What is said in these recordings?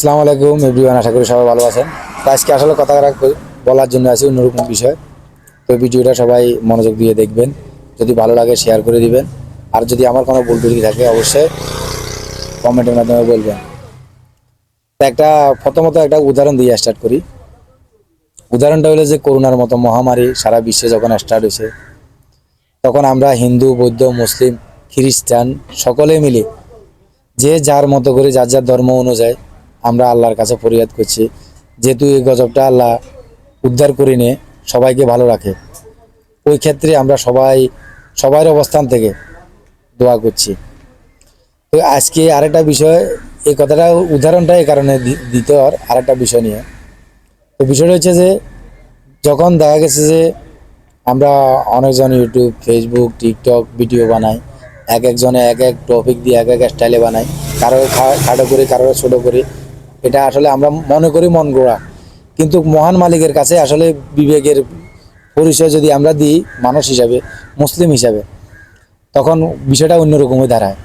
আসসালামু আলাইকুম এভরিওয়ান, আশা করি সবাই ভালো আছেন। তো আজকে আসলে কথা বলার জন্য আছে অন্যরকম বিষয়। তো ভিডিওটা সবাই মনোযোগ দিয়ে দেখবেন, যদি ভালো লাগে শেয়ার করে দিবেন, আর যদি আমার কোনো ভুল ত্রুটি থাকে অবশ্যই কমেন্টের মাধ্যমে বলবেন। তো প্রথমত একটা উদাহরণ দিয়ে স্টার্ট করি। উদাহরণটা হলো যে করোনার মতো মহামারী সারা বিশ্বে যখন স্টার্ট হয়েছে, তখন আমরা হিন্দু, বৌদ্ধ, মুসলিম, খ্রিস্টান সকলে মিলে যে যার মতো করে যার যার ধর্ম অনুযায়ী আমরা আল্লাহর কাছে ফরিয়াদ করছি, যেহেতু এই গজবটা আল্লাহ উদ্ধার করে নিয়ে সবাইকে ভালো রাখে। ওই ক্ষেত্রে আমরা সবার অবস্থান থেকে দোয়া করছি। তো আজকে আরেকটা বিষয়, এই কথাটা উদাহরণটা এই কারণে দিতে হওয়ার আরেকটা বিষয় নিয়ে। তো বিষয়টা হচ্ছে যে যখন দেখা গেছে যে আমরা অনেকজন ইউটিউব, ফেসবুক, টিকটক ভিডিও বানাই, এক একজনে এক এক টপিক দিয়ে এক এক স্টাইলে বানাই, কারো খাটো করি, কারো ছোটো করি। এটা আসলে আমরা মনে করি মন গড়া, কিন্তু মহান মালিকের কাছে আসলে বিবেকের পরিচয় যদি আমরা দিই মানুষ হিসাবে, মুসলিম হিসাবে, তখন বিষয়টা অন্যরকমই দাঁড়ায়।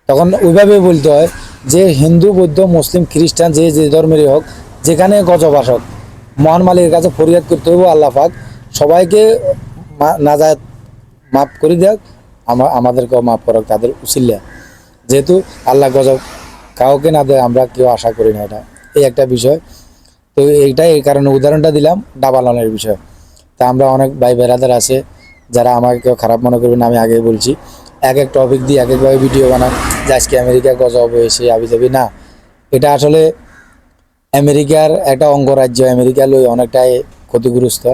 তখন ওইভাবে বলতে হয় যে হিন্দু, বৌদ্ধ, মুসলিম, খ্রিস্টান যে যে ধর্মেরই হোক, যেখানে গজব আসক, মহান মালিকের কাছে ফরিয়াদ করতে হবে আল্লাহ পাক সবাইকে নাজাত মাফ করে দেখ, আমাদেরকেও মাফ করক তাদের উসিল্লা। যেহেতু আল্লাহ গজব কাউকে না দেয়, আমরা কেউ আশা করি না, এটা এই একটা বিষয়। তো এইটাই এই কারণে উদাহরণটা দিলাম ডাবালনের বিষয়। তা আমরা অনেক ভাই বেড়াদার আছে যারা আমাকে কেউ খারাপ মনে করবে না, আমি আগে বলছি, এক এক টপিক দিয়ে এক একভাবে ভিডিও বানান যে আজকে আমেরিকা গজব হয়েছে আবি যাবি না। এটা আসলে আমেরিকার একটা অঙ্গরাজ্য, আমেরিকা লই অনেকটাই ক্ষতিগ্রস্ত।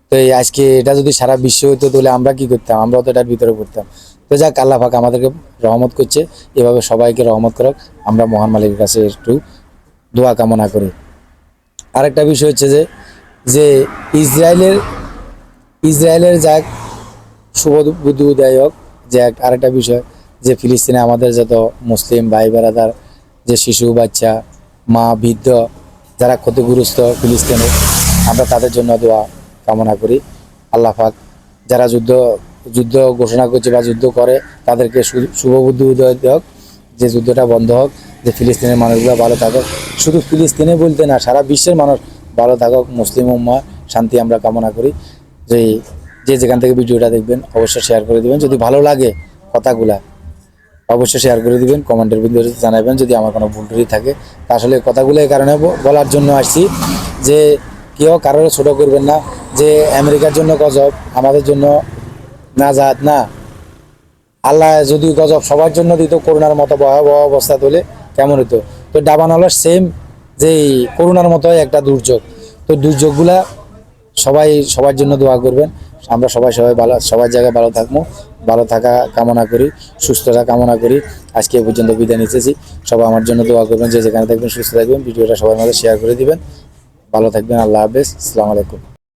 তো এই আজকে এটা যদি সারা বিশ্ব হতো তাহলে আমরা কি করতাম, আমরাও তো এটার ভিতরে পড়তাম। তো যাক, আল্লাহ পাক আমাদেরকে রহমত করছে, এভাবে সবাইকে রহমত করক। আমরা মহান মালিকের কাছে একটু দোয়া কামনা করি। আরেকটা বিষয় হচ্ছে যে যে ইসরায়েলের ইসরায়েলের যাক শুভ বুদ্ধি উদয় হোক, যে আরেকটা বিষয় যে ফিলিস্তিনে আমাদের যত মুসলিম ভাই বেড়াদার, যে শিশু বাচ্চা, মা, বৃদ্ধ যারা ক্ষতিগ্রস্ত ফিলিস্তিনে, আমরা তাদের জন্য দোয়া কামনা করি। আল্লাহ পাক যারা যুদ্ধ ঘোষণা করছে বা যুদ্ধ করে তাদেরকে শুভ বুদ্ধি উদয় হোক, যে যুদ্ধটা বন্ধ হোক, যে ফিলিস্তিনের মানুষগুলো ভালো থাকুক। শুধু ফিলিস্তিনে বলতে না, সারা বিশ্বের মানুষ ভালো থাকুক, মুসলিম উম্মাহ শান্তি আমরা কামনা করি। যে যে যেখান থেকে ভিডিওটা দেখবেন অবশ্যই শেয়ার করে দিবেন, যদি ভালো লাগে কথাগুলা অবশ্যই শেয়ার করে দিবেন, কমেন্টের ভিতরে জানাবেন যদি আমার কোনো ভুল ত্রুটি থাকে। তা আসলে কথাগুলো এই কারণে বলার জন্য আসছি যে কেউ কারোর ছোট করবেন না, যে আমেরিকার জন্য গজব আমাদের জন্য নাজাত না। আল্লাহ যদি গজব সবার জন্য দিত করোনার মতো ভয়াবহ অবস্থা তোলে কেমন হতো। তো দাবানলের সেম যে করোনার মতো একটা দুর্যোগ। তো দুর্যোগগুলা সবার জন্য দোয়া করবেন। আমরা সবার জায়গায় ভালো থাকবো, ভালো থাকা কামনা করি, সুস্থতা কামনা করি। আজকে এ পর্যন্ত বিদায় নিতেছি। সবাই আমার জন্য দোয়া করবেন, যে যেখানে থাকবেন সুস্থ থাকবেন। ভিডিওটা সবার মাঝে শেয়ার করে দিবেন। ভালো থাকবেন। আল্লাহ হাফেজ। আসসালামু আলাইকুম।